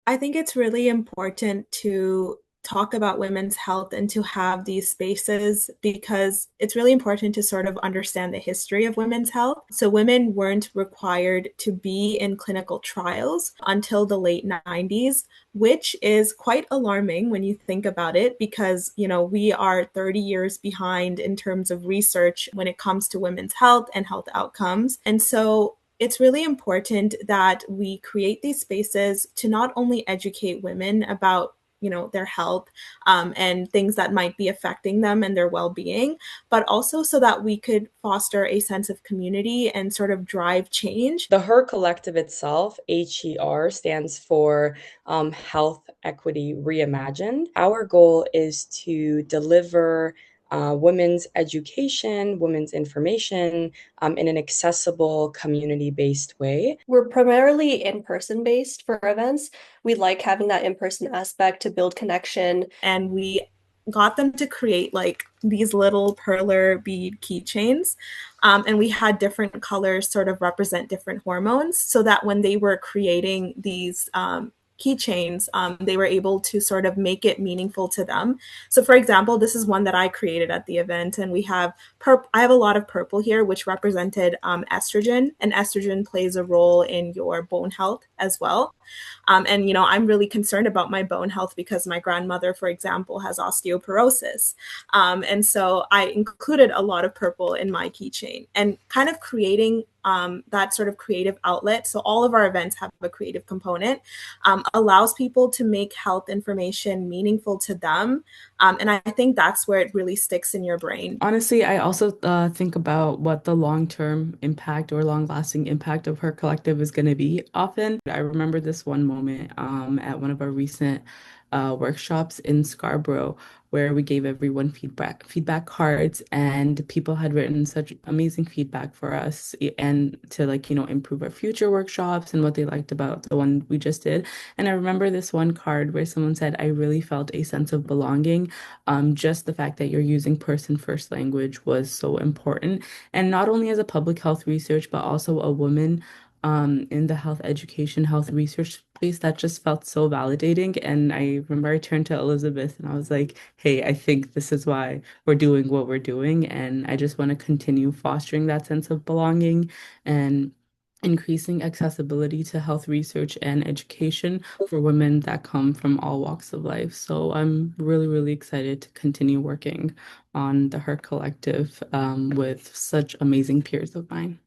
I think it's really important to talk about women's health and to have these spaces because it's really important to sort of understand the history of women's health. So, women weren't required to be in clinical trials until the late 90s, which is quite alarming when you think about it because, we are 30 years behind in terms of research when it comes to women's health and health outcomes. And so, it's really important that we create these spaces to not only educate women about their health and things that might be affecting them and their well-being, but also so that we could foster a sense of community and sort of drive change. The H.E.R collective itself, H.E.R, stands for Health Equity Reimagined. Our goal is to deliver women's education, women's information in an accessible, community-based way. We're primarily in-person based for events. We like having that in-person aspect to build connection. And we got them to create like these little perler bead keychains. And we had different colors sort of represent different hormones so that when they were creating these keychains, they were able to sort of make it meaningful to them. So, for example, this is one that I created at the event, and we have I have a lot of purple here, which represented estrogen, and estrogen plays a role in your bone health as well. And I'm really concerned about my bone health because my grandmother, for example, has osteoporosis. And so I included a lot of purple in my keychain and kind of creating that sort of creative outlet. So all of our events have a creative component, allows people to make health information meaningful to them. And I think that's where it really sticks in your brain. Honestly, I also think about what the long-term impact or long-lasting impact of her collective is going to be often. I remember this one moment at one of our recent workshops in Scarborough where we gave everyone feedback cards, and people had written such amazing feedback for us and to improve our future workshops and what they liked about the one we just did. And I remember this one card where someone said, I really felt a sense of belonging. Just the fact that you're using person first language was so important. And not only as a public health research, but also a woman in the health education, health research space, that just felt so validating. And I remember I turned to Elizabeth and I was like, hey, I think this is why we're doing what we're doing. And I just want to continue fostering that sense of belonging and increasing accessibility to health research and education for women that come from all walks of life. So I'm really, really excited to continue working on the H.E.R collective with such amazing peers of mine.